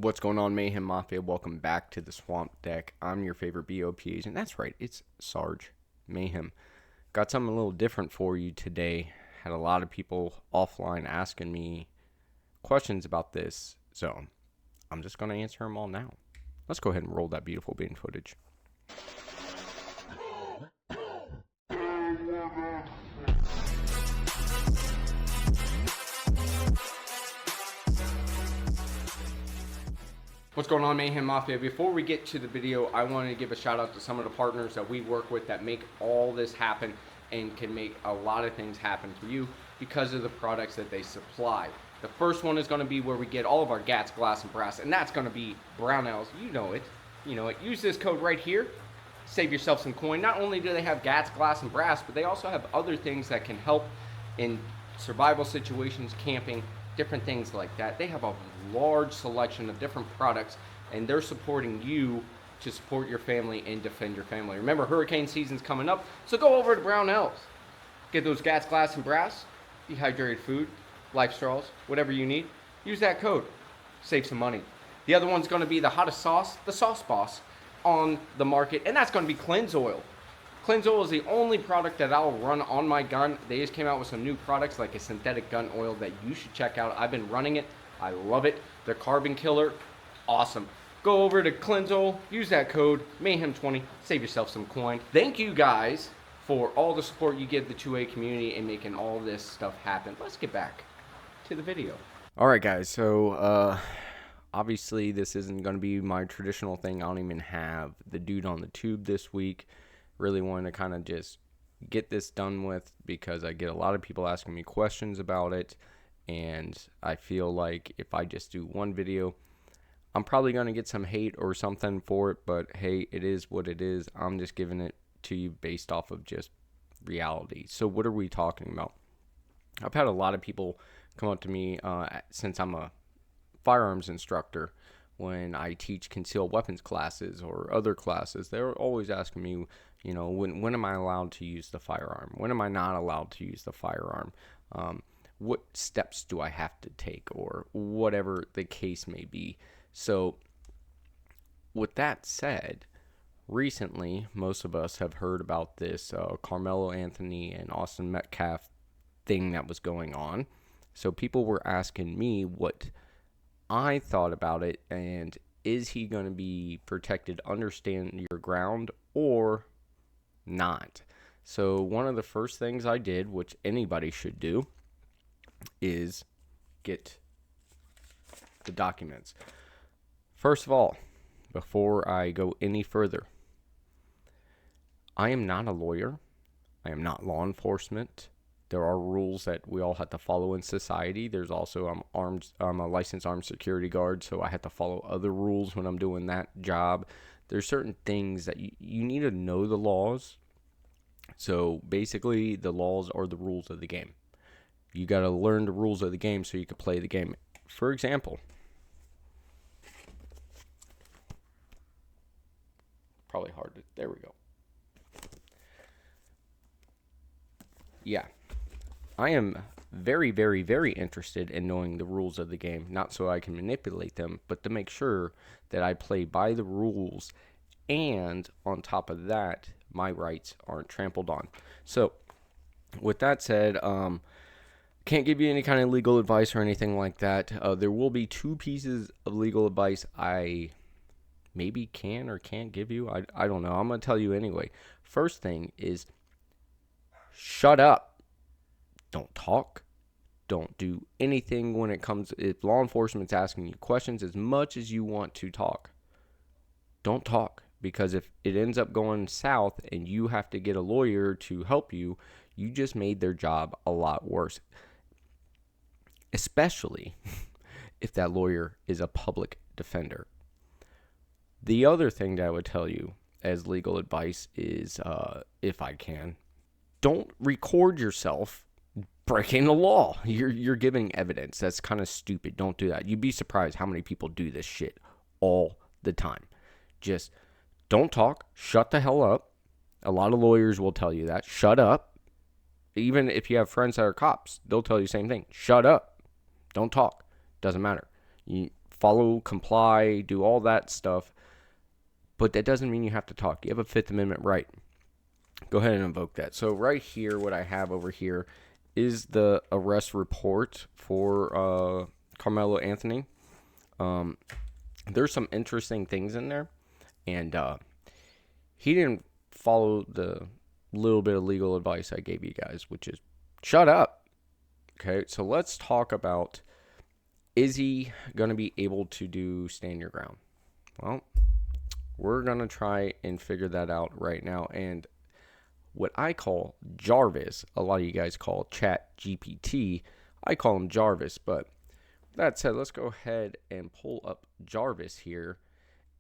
What's going on, Mayhem Mafia? Welcome back to the Swamp Deck. I'm your favorite BOP agent. That's right, it's Sarge Mayhem. Got something a little different for you today. Had a lot of people offline asking me questions about this, so I'm just going to answer them all now. Let's go ahead and roll that beautiful bean footage. What's going on, Mayhem Mafia? Before we get to the video, I want to give a shout out to some of the partners that we work with that make all this happen and can make a lot of things happen for you because of the products that they supply. The first one is going to be where we get all of our GATS, glass, and brass, and that's going to be Brownells. You know it. Use this code right here. Save yourself some coin. Not only do they have GATS, glass, and brass, but they also have other things that can help in survival situations, camping, different things like that. They have a large selection of different products, and they're supporting you to support your family and defend your family. Remember, hurricane season's coming up, so go over to Brownells. Get those GATS, glass, and brass, dehydrated food, life straws, whatever you need. Use that code. Save some money. The other one's going to be the hottest sauce, the Sauce Boss, on the market, and that's going to be Cleanse Oil. Cleanse Oil is the only product that I'll run on my gun. They just came out with some new products like a synthetic gun oil that you should check out. I've been running it. I love it. The carbon killer, awesome. Go over to Cleanse Oil, use that code, Mayhem20, save yourself some coin. Thank you guys for all the support you give the 2A community and making all this stuff happen. Let's get back to the video. All right, guys, so obviously this isn't going to be my traditional thing. I don't even have the dude on the tube this week. Really wanted to kind of just get this done with because I get a lot of people asking me questions about it, and I feel like if I just do one video, I'm probably going to get some hate or something for it, but hey, it is what it is. I'm just giving it to you based off of just reality. So what are we talking about? I've had a lot of people come up to me since I'm a firearms instructor. When I teach concealed weapons classes or other classes, they're always asking me, when am I allowed to use the firearm? When am I not allowed to use the firearm? What steps do I have to take, or whatever the case may be. So with that said, recently, most of us have heard about this Karmelo Anthony and Austin Metcalf thing that was going on. So people were asking me what I thought about it, and is he going to be protected under stand your ground or not? So one of the first things I did, which anybody should do, is get the documents. First of all, before I go any further, I am not a lawyer. I am not law enforcement. There are rules that we all have to follow in society. There's also I'm a licensed armed security guard, so I have to follow other rules when I'm doing that job. There's certain things that you need to know the laws. So basically, the laws are the rules of the game. You got to learn the rules of the game so you can play the game. For example, probably hard to, there we go. Yeah. I am very, very, very interested in knowing the rules of the game, not so I can manipulate them, but to make sure that I play by the rules, and on top of that, my rights aren't trampled on. So, with that said, can't give you any kind of legal advice or anything like that. There will be two pieces of legal advice I maybe can or can't give you. I don't know. I'm going to tell you anyway. First thing is, shut up. Don't talk. Don't do anything when it comes, if law enforcement's asking you questions, as much as you want to talk. Don't talk, because if it ends up going south and you have to get a lawyer to help you, you just made their job a lot worse. Especially if that lawyer is a public defender. The other thing that I would tell you as legal advice is, if I can, don't record yourself breaking the law. You're giving evidence. That's kind of stupid. Don't do that. You'd be surprised how many people do this shit all the time. Just don't talk. Shut the hell up. A lot of lawyers will tell you that. Shut up. Even if you have friends that are cops, they'll tell you the same thing. Shut up. Don't talk. Doesn't matter. follow, comply, do all that stuff. But that doesn't mean you have to talk. You have a Fifth Amendment right. Go ahead and invoke that. So right here, what I have over here is the arrest report for Karmelo Anthony. There's some interesting things in there, and he didn't follow the little bit of legal advice I gave you guys, which is shut up. Okay, so let's talk about, is he going to be able to do stand your ground? Well, we're going to try and figure that out right now. And what I call Jarvis, a lot of you guys call Chat GPT, I call him Jarvis. But that said, let's go ahead and pull up Jarvis here.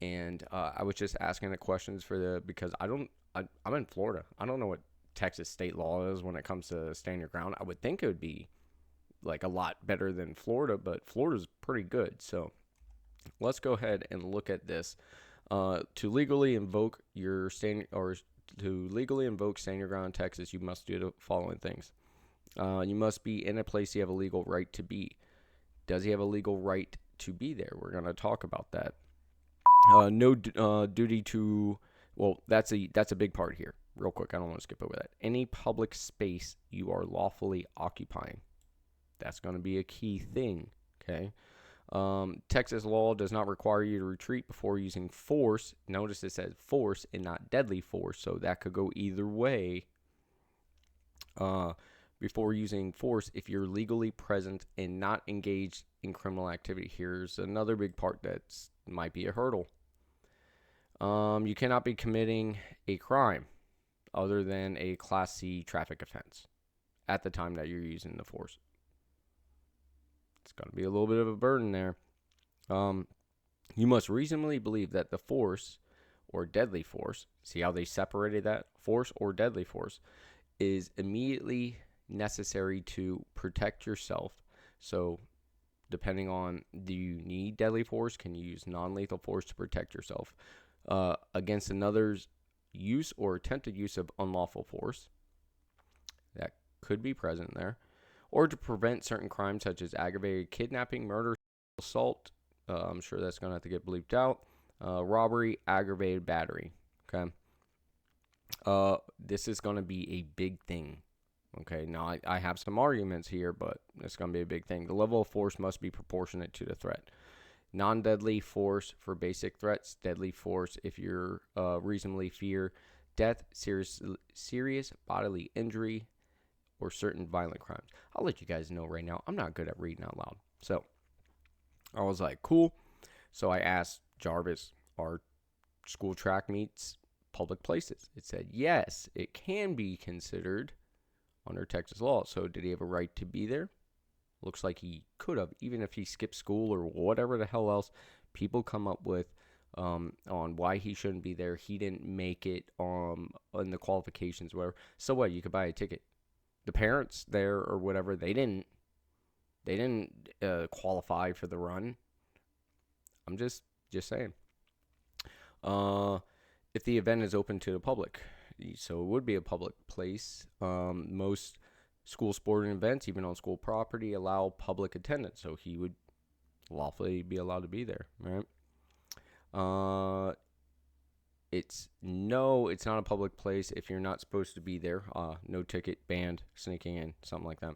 And I was just asking the questions because I'm in Florida. I don't know what Texas state law is when it comes to stand your ground. I would think it would be like a lot better than Florida, but Florida's pretty good. So let's go ahead and look at this. To legally invoke stand your ground in Texas, you must do the following things. You must be in a place you have a legal right to be. Does he have a legal right to be there? We're going to talk about that. No duty to, well, that's a big part here. Real quick, I don't want to skip over that. Any public space you are lawfully occupying. That's going to be a key thing, okay? Texas law does not require you to retreat before using force. Notice it says force and not deadly force, so that could go either way. Before using force, if you're legally present and not engaged in criminal activity. Here's another big part that might be a hurdle. You cannot be committing a crime other than a Class C traffic offense at the time that you're using the force. It's going to be a little bit of a burden there. You must reasonably believe that the force or deadly force, see how they separated that? Force or deadly force is immediately necessary to protect yourself. So depending on, do you need deadly force? Can you use non-lethal force to protect yourself against another's use or attempted use of unlawful force? That could be present there. Or to prevent certain crimes such as aggravated kidnapping, murder, assault. I'm sure that's going to have to get bleeped out. Robbery, aggravated battery. Okay. This is going to be a big thing. Okay. Now, I have some arguments here, but it's going to be a big thing. The level of force must be proportionate to the threat. Non-deadly force for basic threats. Deadly force if you're reasonably fear death, serious bodily injury, or certain violent crimes. I'll let you guys know right now, I'm not good at reading out loud. So I was like, cool. So I asked Jarvis, are school track meets public places? It said, yes, it can be considered under Texas law. So did he have a right to be there? Looks like he could have, even if he skipped school or whatever the hell else people come up with on why he shouldn't be there. He didn't make it in the qualifications, whatever. So what? You could buy a ticket. The parents there or whatever, they didn't qualify for the run. I'm just saying. If the event is open to the public, so it would be a public place. Most school sporting events, even on school property, allow public attendance, so he would lawfully be allowed to be there, right? It's not a public place if you're not supposed to be there. No ticket, banned, sneaking in, something like that.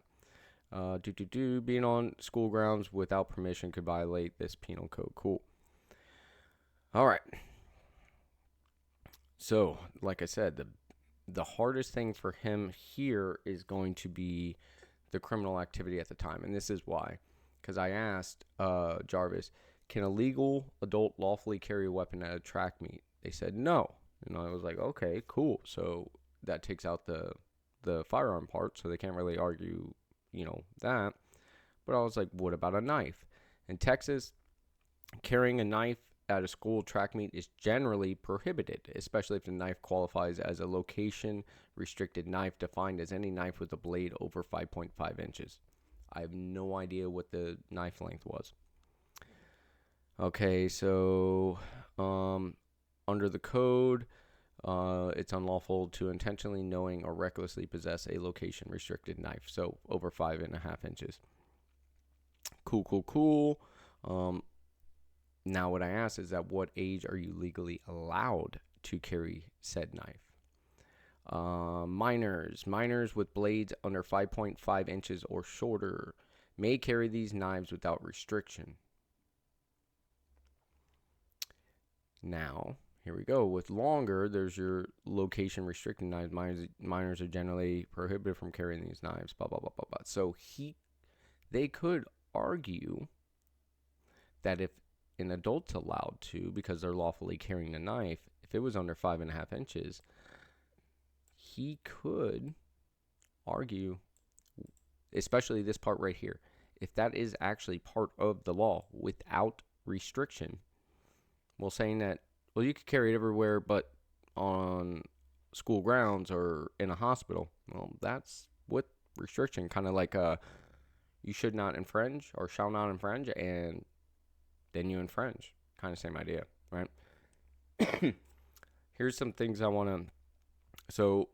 Being on school grounds without permission could violate this penal code. Cool. All right. So, like I said, the hardest thing for him here is going to be the criminal activity at the time, and this is why. Because I asked Jarvis, can a legal adult lawfully carry a weapon at a track meet? They said no. And I was like, okay, cool. So that takes out the firearm part, so they can't really argue, that. But I was like, what about a knife? In Texas, carrying a knife at a school track meet is generally prohibited, especially if the knife qualifies as a location-restricted knife defined as any knife with a blade over 5.5 inches. I have no idea what the knife length was. Okay, so under the code, it's unlawful to intentionally, knowing, or recklessly possess a location-restricted knife, so over 5.5 inches. Cool. Now, what I ask is, at what age are you legally allowed to carry said knife? Minors with blades under 5.5 inches or shorter may carry these knives without restriction. Now, here we go. With longer, there's your location restricted knives. Minors are generally prohibited from carrying these knives. Blah, blah, blah, blah, blah. So they could argue that if an adult's allowed to, because they're lawfully carrying the knife, if it was under 5.5 inches, he could argue, especially this part right here, if that is actually part of the law without restriction. Well, saying that, well, you could carry it everywhere but on school grounds or in a hospital. Well, that's with restriction, kind of like you should not infringe or shall not infringe, and then you infringe. Kind of same idea, right? Here's some things I want to... So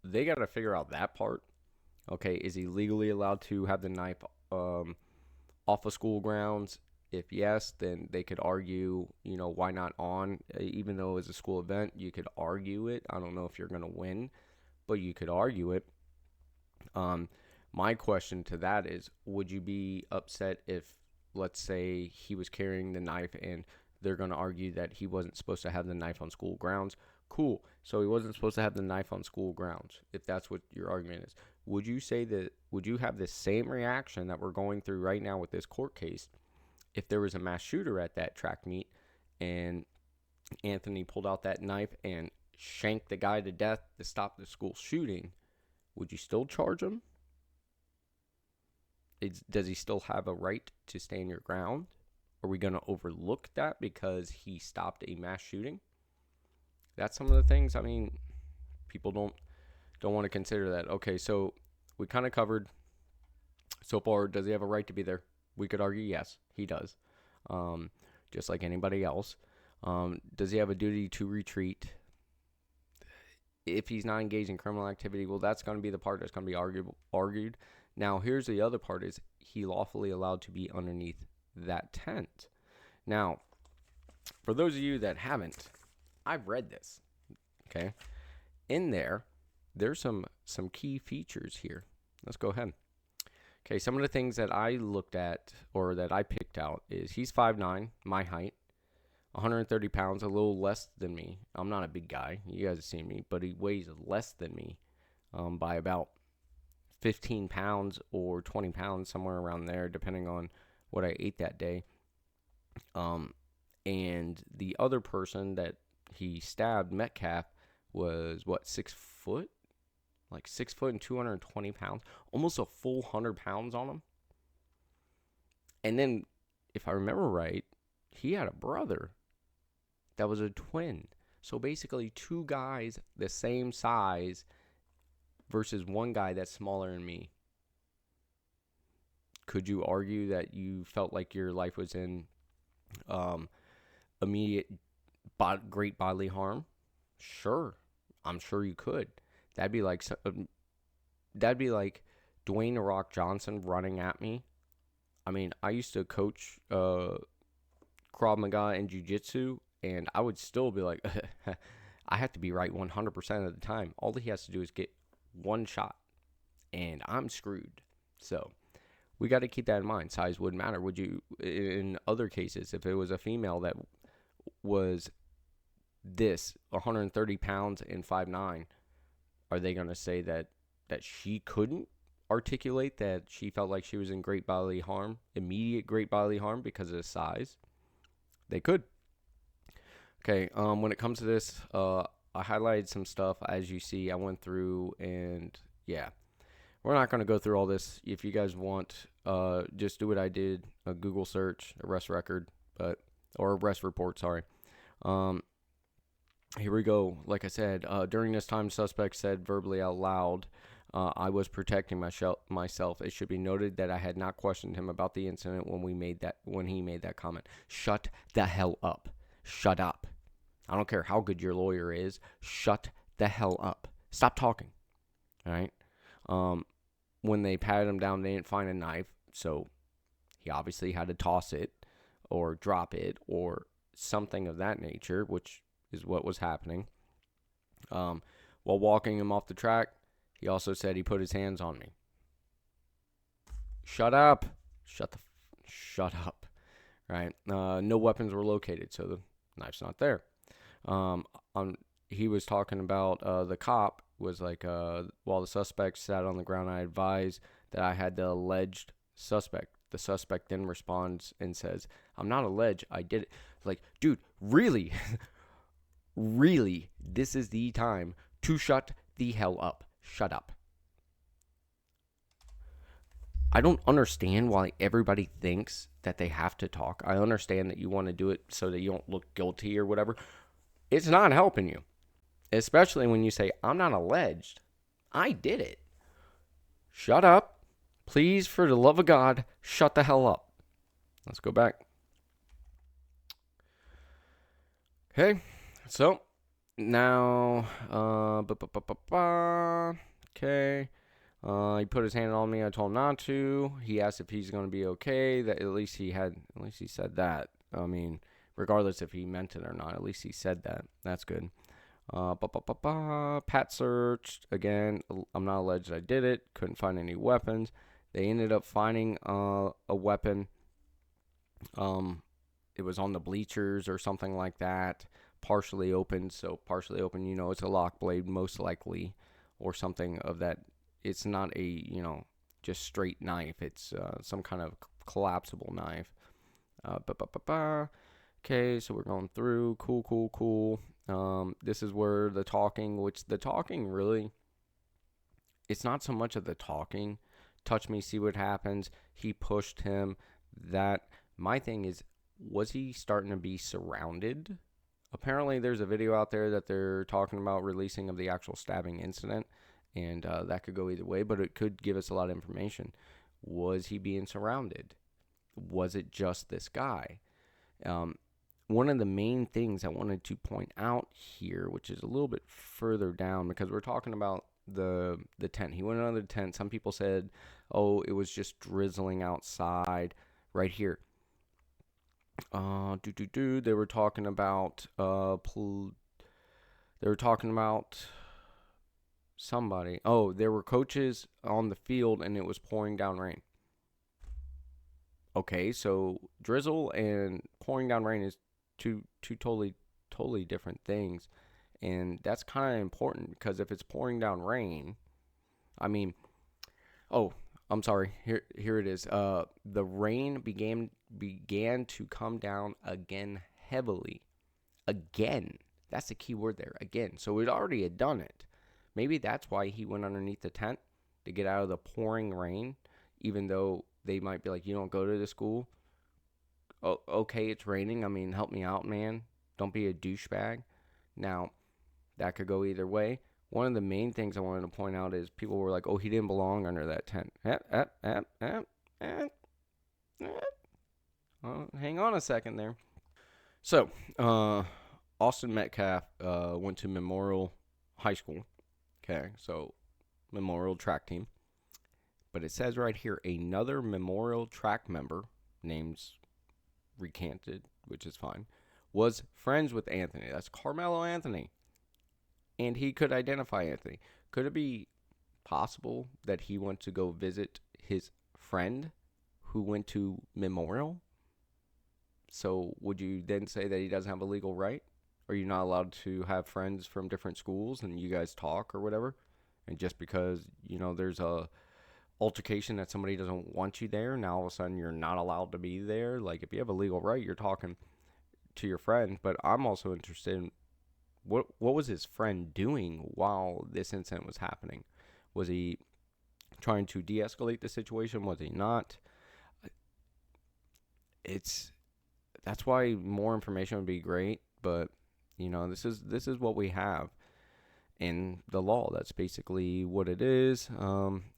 they got to figure out that part. Okay, is he legally allowed to have the knife off of school grounds? If yes, then they could argue, why not on? Even though it's a school event, you could argue it. I don't know if you're going to win, but you could argue it. My question to that is, would you be upset if, let's say, he was carrying the knife and they're going to argue that he wasn't supposed to have the knife on school grounds? Cool. So he wasn't supposed to have the knife on school grounds, if that's what your argument is. Would you have the same reaction that we're going through right now with this court case if there was a mass shooter at that track meet and Anthony pulled out that knife and shanked the guy to death to stop the school shooting? Would you still charge him? Does he still have a right to stand your ground? Are we going to overlook that because he stopped a mass shooting? That's some of the things, people don't want to consider that. Okay, so we kind of covered so far, does he have a right to be there? We could argue yes, he does, just like anybody else. Does he have a duty to retreat? If he's not engaged in criminal activity, well, that's going to be the part that's going to be argued. Now, here's the other part, is he lawfully allowed to be underneath that tent? Now, for those of you that haven't, I've read this, okay? In there's some key features here. Let's go ahead. Okay, some of the things that I looked at or that I picked out is he's 5'9", my height, 130 pounds, a little less than me. I'm not a big guy. You guys have seen me, but he weighs less than me by about 15 pounds or 20 pounds, somewhere around there, depending on what I ate that day. And the other person that he stabbed, Metcalf, was 6 foot? Like 6 foot and 220 pounds, almost a full 100 pounds on him. And then, if I remember right, he had a brother that was a twin. So basically, two guys the same size versus one guy that's smaller than me. Could you argue that you felt like your life was in immediate great bodily harm? Sure, I'm sure you could. That'd be like Dwayne "The Rock" Johnson running at me. I used to coach Krav Maga and Jiu-Jitsu, and I would still be like, I have to be right 100% of the time. All he has to do is get one shot, and I'm screwed. So we got to keep that in mind. Size wouldn't matter. Would you, in other cases, if it was a female that was 130 pounds and 5'9", are they going to say that she couldn't articulate that she felt like she was in great bodily harm, immediate great bodily harm because of the size? They could. Okay, when it comes to this, I highlighted some stuff. As you see, I went through, and yeah, we're not going to go through all this. If you guys want, just do what I did, a Google search, arrest record, or arrest report, sorry. Here we go. Like I said, during this time, suspect said verbally out loud, I was protecting myself. It should be noted that I had not questioned him about the incident when he made that comment. Shut the hell up. Shut up. I don't care how good your lawyer is. Shut the hell up. Stop talking. All right? When they patted him down, they didn't find a knife, so he obviously had to toss it. or drop it or something of that nature, which is what was happening. While walking him off the track, he also said he put his hands on me. Shut up. Shut up. Right? No weapons were located, so the knife's not there. He was talking about the cop was like, while the suspect sat on the ground, I advised that I had the alleged suspect. The suspect then responds and says, I'm not alleged, I did it. Like, dude, really? Really? This is the time to shut the hell up. Shut up. I don't understand why everybody thinks that they have to talk. I understand that you want to do it so that you don't look guilty or whatever. It's not helping you. Especially when you say, I'm not alleged. I did it. Shut up. Please, for the love of God, shut the hell up. Let's go back. Okay. So, now, okay. He put his hand on me. I told him not to. He asked if he's going to be okay. That at least he said that. I mean, regardless if he meant it or not, at least he said that. That's good. Pat searched again. I'm not alleged I did it. Couldn't find any weapons. They ended up finding a weapon. It was on the bleachers or something like that. Partially open. So partially open, it's a lock blade most likely, or something of that. It's not a, just straight knife. It's some kind of collapsible knife. Okay, so we're going through. Cool. This is where the talking really, it's not so much of the talking. Touch me, see what happens. He pushed him. That, my thing is, was he starting to be surrounded? Apparently, there's a video out there that they're talking about releasing of the actual stabbing incident. And that could go either way, but it could give us a lot of information. Was he being surrounded? Was it just this guy? One of the main things I wanted to point out here, which is a little bit further down, because we're talking about the tent. He went under the tent. Some people said, oh, it was just drizzling outside. Right here. They were talking about somebody. Oh, there were coaches on the field and it was pouring down rain. Okay, so drizzle and pouring down rain is two totally different things. And that's kind of important, because if it's pouring down rain, I mean, oh, I'm sorry. Here it is. The rain began to come down again heavily. Again. That's the key word there. Again. So it already had done it. Maybe that's why he went underneath the tent, to get out of the pouring rain, even though they might be like, you don't go to the school. Oh, okay, it's raining. I mean, help me out, man. Don't be a douchebag. Now, that could go either way. One of the main things I wanted to point out is people were like, oh, he didn't belong under that tent. Hang on a second there. So, Austin Metcalf went to Memorial High School. Okay, so Memorial track team. But it says right here, another Memorial track member, names recanted, which is fine, was friends with Anthony. That's Karmelo Anthony. And he could identify Anthony. Could it be possible that he went to go visit his friend who went to Memorial? So would you then say that he doesn't have a legal right? Are you not allowed to have friends from different schools and you guys talk or whatever? And just because, there's a altercation that somebody doesn't want you there, now all of a sudden you're not allowed to be there? Like, if you have a legal right, you're talking to your friend. But I'm also interested in what was his friend doing while this incident was happening? Was he trying to de-escalate the situation? Was he not? That's why more information would be great, but this is what we have in the law. That's basically what it is.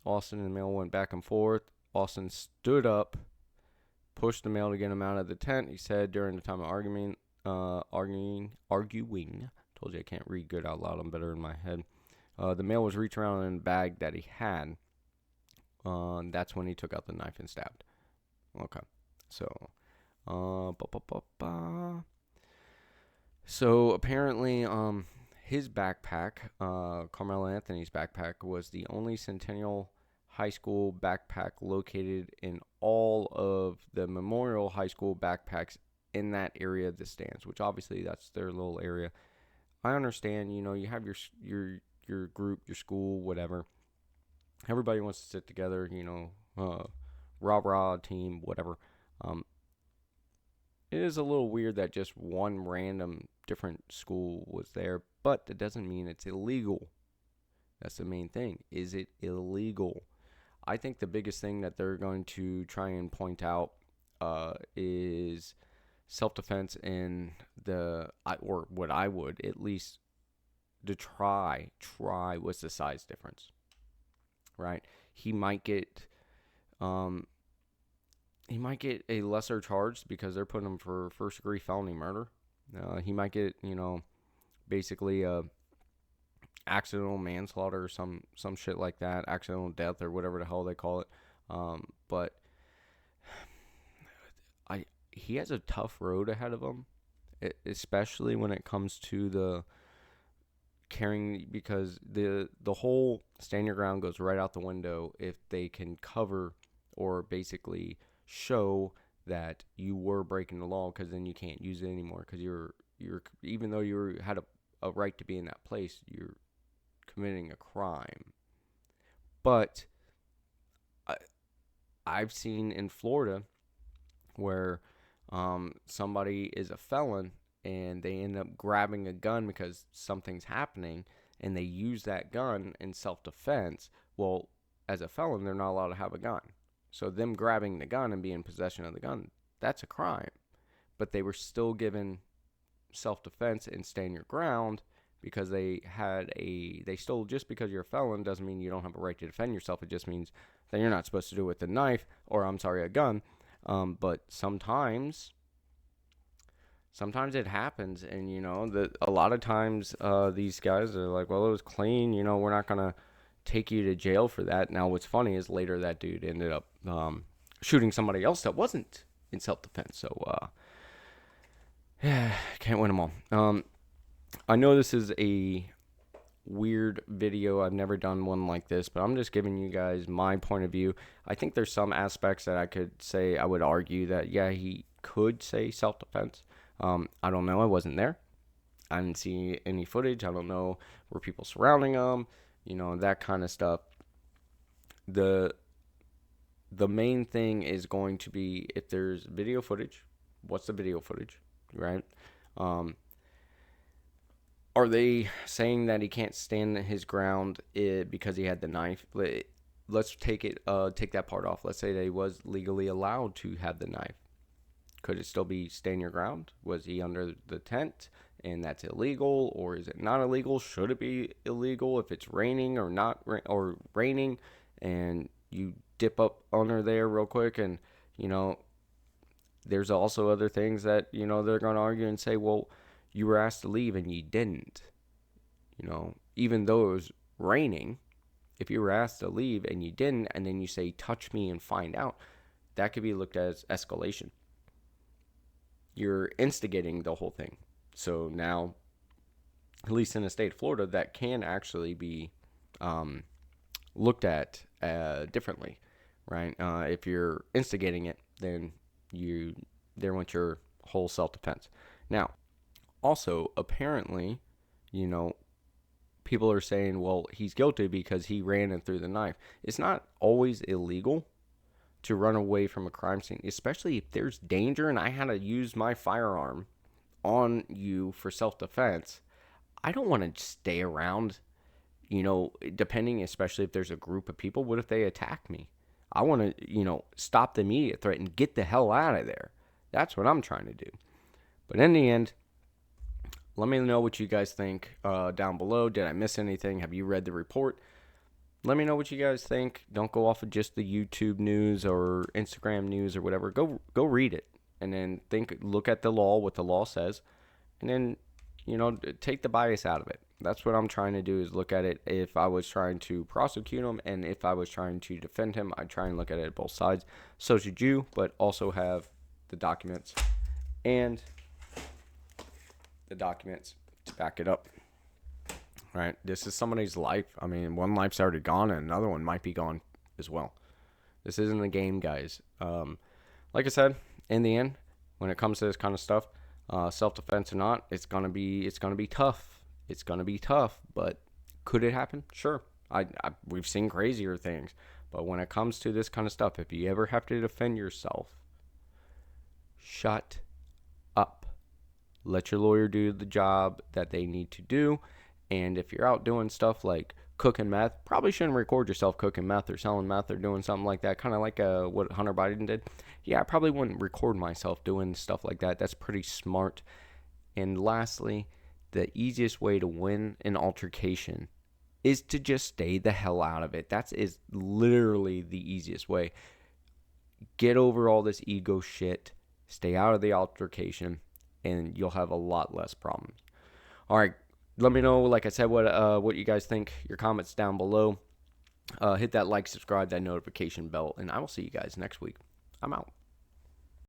Austin and the male went back and forth. Austin stood up, pushed the male to get him out of the tent. He said during the time of arguing. Told you I can't read good out loud. I'm better in my head. The male was reaching around in the bag that he had. That's when he took out the knife and stabbed. Okay, so Ba, ba, ba, ba. So apparently, his backpack, Carmelo Anthony's backpack, was the only Centennial High School backpack located in all of the Memorial High School backpacks in that area of the stands, which obviously that's their little area. I understand, you have your group, your school, whatever. Everybody wants to sit together, rah rah team, whatever. Um, it is a little weird that just one random different school was there, but that doesn't mean it's illegal. That's the main thing. Is it illegal? I think the biggest thing that they're going to try and point out is self-defense and or what I would at least to try what's the size difference, right? He might get um, he might get a lesser charge because they're putting him for first degree felony murder. He might get, basically accidental manslaughter or some shit like that, accidental death or whatever the hell they call it. But he has a tough road ahead of him, especially when it comes to the carrying, because the whole stand your ground goes right out the window if they can cover or basically show that you were breaking the law, because then you can't use it anymore, because you're even though you had a right to be in that place, you're committing a crime. But I've seen in Florida where somebody is a felon and they end up grabbing a gun because something's happening, and they use that gun in self-defense. Well, as a felon, they're not allowed to have a gun. So them grabbing the gun and being in possession of the gun, that's a crime. But they were still given self-defense and stand your ground because they stole. Just because you're a felon doesn't mean you don't have a right to defend yourself. It just means that you're not supposed to do it with a knife, or a gun. But sometimes it happens, and a lot of times these guys are like, well, it was clean, we're not gonna take you to jail for that. Now what's funny is later that dude ended up shooting somebody else that wasn't in self-defense. So can't win them all. I know this is a weird video. I've never done one like this, but I'm just giving you guys my point of view. I think there's some aspects that I would argue that, yeah, he could say self-defense. I don't know. I wasn't there. I didn't see any footage. I don't know, were people surrounding him, that kind of stuff. The main thing is going to be, if there's video footage, what's the video footage, right? Are they saying that he can't stand his ground because he had the knife? Let's take that part off. Let's say that he was legally allowed to have the knife. Could it still be stand your ground? Was he under the tent and that's illegal, or is it not illegal? Should it be illegal if it's raining or not, or raining, and you dip up under there real quick? And there's also other things that they're going to argue and say, well, you were asked to leave and you didn't. Even though it was raining, if you were asked to leave and you didn't, and then you say, touch me and find out, that could be looked at as escalation. You're instigating the whole thing. So now, at least in the state of Florida, that can actually be looked at differently, right? If you're instigating it, then there went your whole self-defense. Now, also, apparently, people are saying, well, he's guilty because he ran and threw the knife. It's not always illegal to run away from a crime scene, especially if there's danger and I had to use my firearm on you for self-defense. I don't want to stay around, depending, especially if there's a group of people. What if they attack me? I want to, stop the immediate threat and get the hell out of there. That's what I'm trying to do. But in the end, let me know what you guys think down below. Did I miss anything? Have you read the report? Let me know what you guys think. Don't go off of just the YouTube news or Instagram news or whatever. Go read it, and then look at the law, what the law says, and then take the bias out of it. That's what I'm trying to do, is look at it. If I was trying to prosecute him and if I was trying to defend him, I'd try and look at it at both sides. So should you, but also have the documents and the documents to back it up. All right, this is somebody's life. I mean, one life's already gone, and another one might be gone as well. This isn't a game, guys. Like I said, in the end, when it comes to this kind of stuff, self-defense or not, it's gonna be tough. It's gonna be tough, but could it happen? Sure. We've seen crazier things, but when it comes to this kind of stuff, if you ever have to defend yourself, shut up. Let your lawyer do the job that they need to do. And if you're out doing stuff like cooking meth, probably shouldn't record yourself cooking meth or selling meth or doing something like that, kind of like what Hunter Biden did. Yeah, I probably wouldn't record myself doing stuff like that. That's pretty smart. And lastly, the easiest way to win an altercation is to just stay the hell out of it. That is literally the easiest way. Get over all this ego shit. Stay out of the altercation, and you'll have a lot less problems. All right. Let me know, like I said, what you guys think. Your comments down below. Hit that like, subscribe, that notification bell, and I will see you guys next week. I'm out.